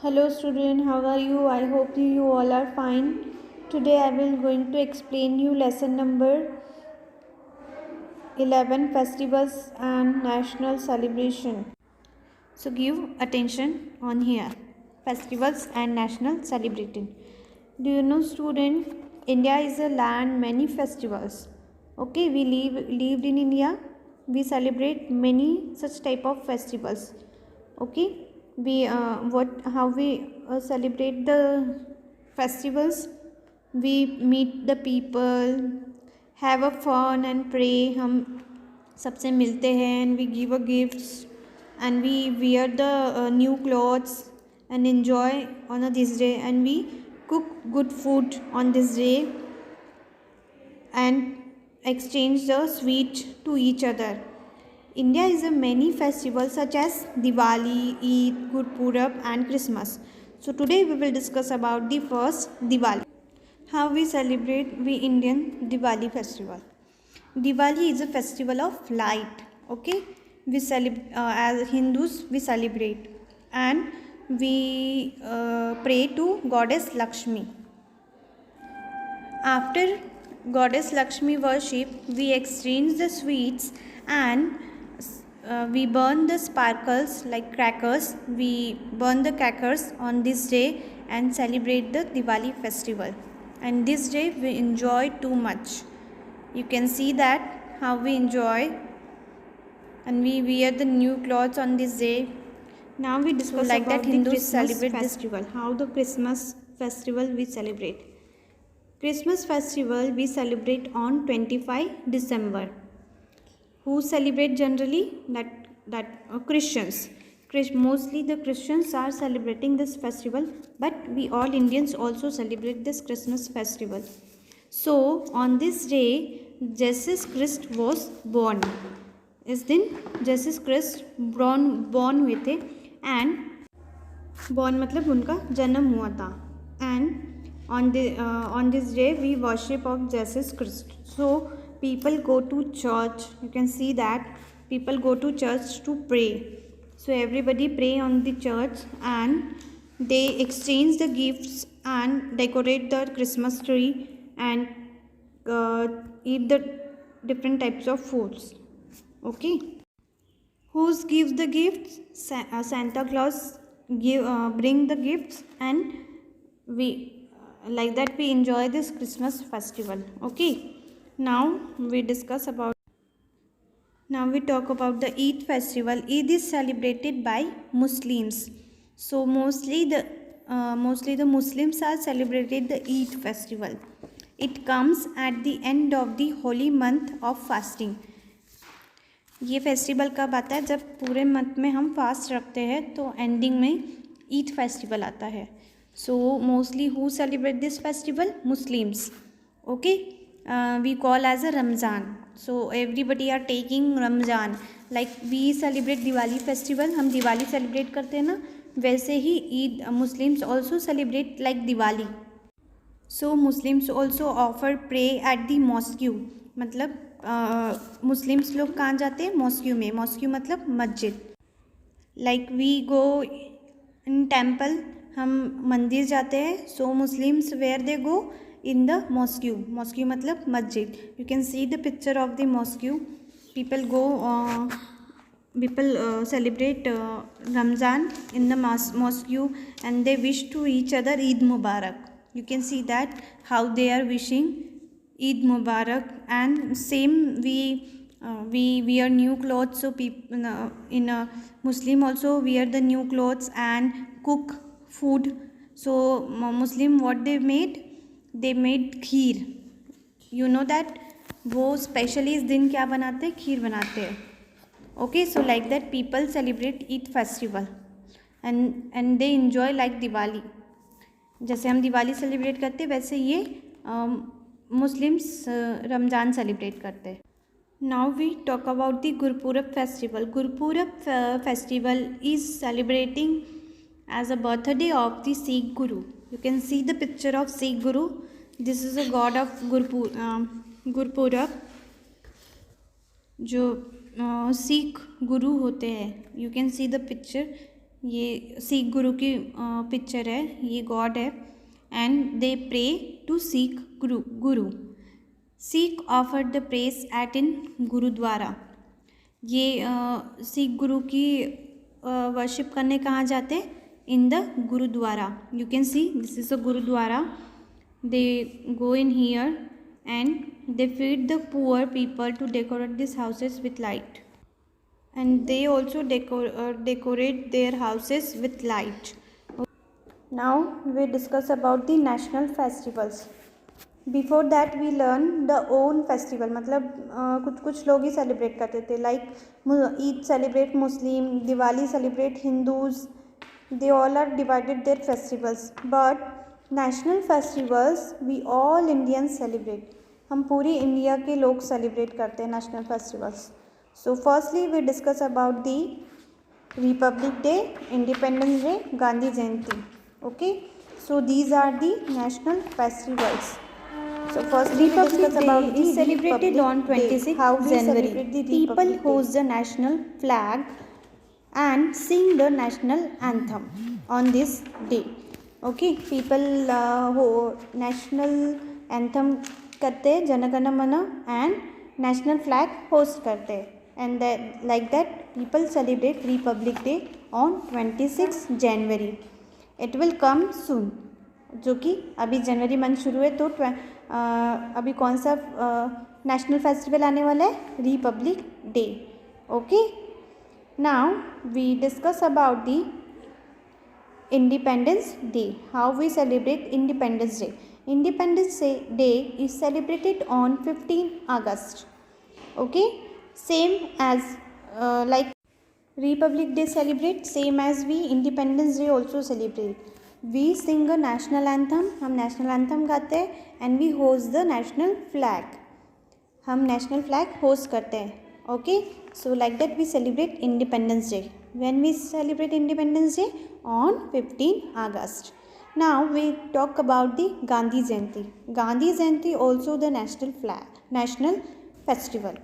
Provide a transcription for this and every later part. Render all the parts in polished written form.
Hello student, how are you? I hope you all are fine. Today I will going to explain you lesson number 11, festivals and national celebration. So give attention on here. Festivals and national celebrating. Do you know student, India is a land many festivals. Okay, we lived in India. We celebrate many such type of festivals. Okay, we how we celebrate the festivals. We meet the people, have a fun and pray. हम सबसे मिलते हैं and we give a gifts and we wear the new clothes and enjoy on this day, and we cook good food on this day and exchange the sweet to each other. India is a many festivals such as Diwali, Eid, Gurpurab and Christmas. So today we will discuss about the first Diwali. How we celebrate we Indian Diwali festival. Diwali is a festival of light. Okay, we celebrate as Hindus we celebrate and we pray to goddess Lakshmi. After goddess Lakshmi worship, we exchange the sweets and we burn the sparkles like crackers. We burn the crackers on this day and celebrate the Diwali festival. And this day we enjoy too much. You can see that how we enjoy, and we wear the new clothes on this day. Now we discuss like about that Hindus celebrate festival. How the Christmas festival we celebrate. Christmas festival we celebrate on 25 December. Who celebrate generally? Christians. Mostly the Christians are celebrating this festival, but we all Indians also celebrate this Christmas festival. So on this day Jesus Christ was born. इस दिन Jesus Christ born हुए थे and born मतलब उनका जन्म हुआ था. And on this day we worship of Jesus Christ. So people go to church. You can see that people go to church to pray. So everybody pray on the church and they exchange the gifts and decorate the Christmas tree and eat the different types of foods. Okay, who gives the gifts? Santa Claus bring the gifts, and we like that we enjoy this Christmas festival. Okay, now we talk about the Eid festival. Eid is celebrated by Muslims. So mostly the Muslims are celebrated the Eid festival. It comes at the end of the holy month of fasting. ये festival कब आता है? जब पूरे month में हम fast रखते हैं तो एंडिंग में ईद फेस्टिवल आता है. So mostly who celebrate this festival? Muslims. Okay, we call as a Ramzan. So everybody are taking Ramzan like we celebrate Diwali festival. हम दिवाली सेलिब्रेट करते हैं ना, वैसे ही Eid Muslims also celebrate like Diwali. So Muslims also offer pray at the mosque. मतलब Muslims लोग कहाँ जाते हैं? मॉस्क्यू में. मॉस्क्यू मतलब मस्जिद. Like we go in temple, हम मंदिर जाते हैं. सो Muslims where they go in the mosque. Mosque मतलब मस्जिद. You can see the picture of the mosque. People celebrate Ramzan in the mosque and they wish to each other Eid Mubarak. You can see that how they are wishing Eid Mubarak. And same we wear new clothes. So people in Muslim also wear the new clothes and cook food. So Muslim what they made kheer. You know that वो specially इस दिन क्या बनाते हैं? खीर बनाते हैं. Okay, so like that people celebrate Eid festival and they enjoy like Diwali. जैसे हम दिवाली सेलिब्रेट करते हैं वैसे ये मुस्लिम्स रमज़ान सेलिब्रेट करते हैं. Now we talk about the Gurpurab festival. Gurpurab festival is celebrating as a birthday of the Sikh guru. You can see the picture of Sikh guru. This is a god of Gurpurab. जो सिख गुरु होते हैं, you can see the picture. ये सिख गुरु की picture है, ये god है. And they pray to Sikh guru. Sikh offered the prays at in gurdwara. ये सिख गुरु की वर्शिप करने कहाँ जाते हैं? In the gurdwara. You can see this is a gurdwara. They go in here and they feed the poor people to decorate these houses with light, and they also decorate their houses with light. Now we discuss about the national festivals. Before that we learn the own festival. मतलब कुछ लोग ही सेलिब्रेट करते थे, like Eid celebrate Muslim, Diwali celebrate Hindus. They all are divided their festivals, but national festivals we all Indians celebrate. हम पूरी India के लोग सेलिब्रेट करते हैं national festivals. So firstly we discuss about the Republic Day, Independence Day, Gandhi Jayanti. Okay, so these are the national festivals. So first Republic Day is celebrated on 26th January. People host the national flag and sing the national anthem on this day. Okay, people national anthem करते हैं, जन गण मन, and national flag host करते हैं. And like that people celebrate republic day on 26 January. It will come soon, जो कि अभी जनवरी month शुरू है, तो अभी कौन सा नेशनल फेस्टिवल आने वाला है? Republic Day. Okay, now we discuss about the Independence Day. How we celebrate Independence Day. Independence Day is celebrated on 15 August. Okay, same as like Republic Day celebrate, same as we Independence Day also celebrate. We sing a national anthem, हम national anthem गाते हैं, and we host the national flag. हम national flag host करते हैं. Okay, so like that we celebrate Independence Day. When we celebrate Independence Day? On 15 August. Now we talk about the Gandhi Jayanti. Gandhi Jayanti also the national festival.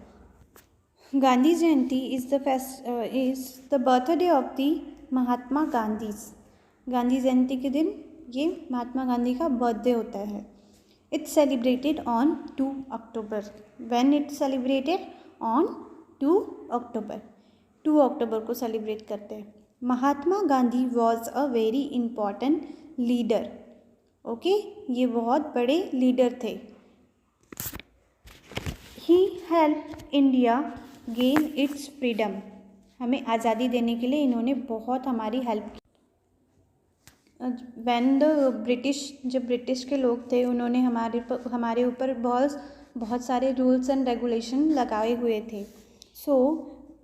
Gandhi Jayanti is the birthday of the Mahatma Gandhis. Gandhi जयंती के दिन ये महात्मा गांधी का birthday होता है. It's celebrated on 2 October. When it's celebrated? On 2 October. 2 October को celebrate करते हैं. Mahatma Gandhi was a very important leader. Okay, ये बहुत बड़े लीडर थे. He help India gain its freedom. हमें आज़ादी देने के लिए इन्होंने बहुत हमारी हेल्प की. व्हेन द ब्रिटिश, जब ब्रिटिश के लोग थे, उन्होंने हमारे ऊपर बहुत सारे रूल्स एंड रेगुलेशन लगाए हुए थे. सो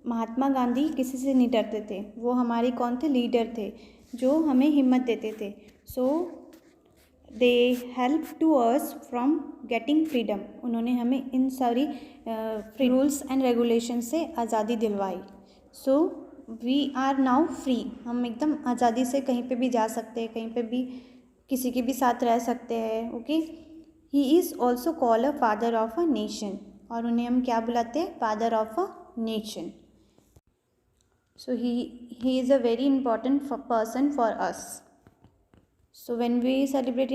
महात्मा गांधी किसी से नहीं डरते थे. वो हमारे कौन थे? लीडर थे, जो हमें हिम्मत देते थे. So they help to us from getting freedom. उन्होंने हमें इन सारी रूल्स एंड रेगुलेशन से आज़ादी दिलवाई. So we are now free. हम एकदम आज़ादी से कहीं पे भी जा सकते हैं, कहीं पे भी किसी के भी साथ रह सकते हैं. Okay, he is also called a father of a nation. और उन्हें हम क्या बुलाते हैं? Father of a nation. So he is a very important person for us. So when we celebrate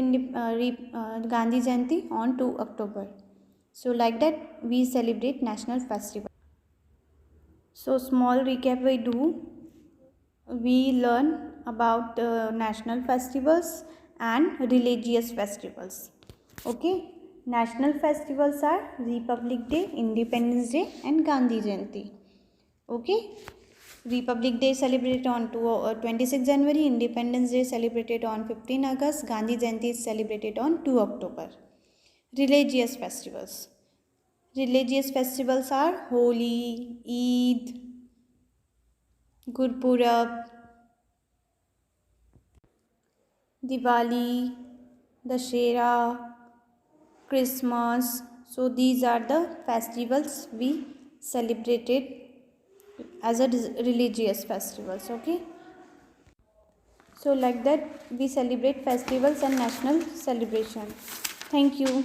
Gandhi Jayanti on 2 October, so like that we celebrate national festival. So small recap we do. We learn about national festivals and religious festivals. Okay, national festivals are Republic Day, Independence Day, and Gandhi Jayanti. Okay. Republic Day celebrated on 26 January, Independence Day celebrated on 15 August, Gandhi Jayanti is celebrated on 2 October. Religious festivals. Religious festivals are Holi, Eid, Gurpurab, Diwali, Dashera, Christmas. So these are the festivals we celebrated as a religious festivals. Okay, so like that we celebrate festivals and national celebration. Thank you.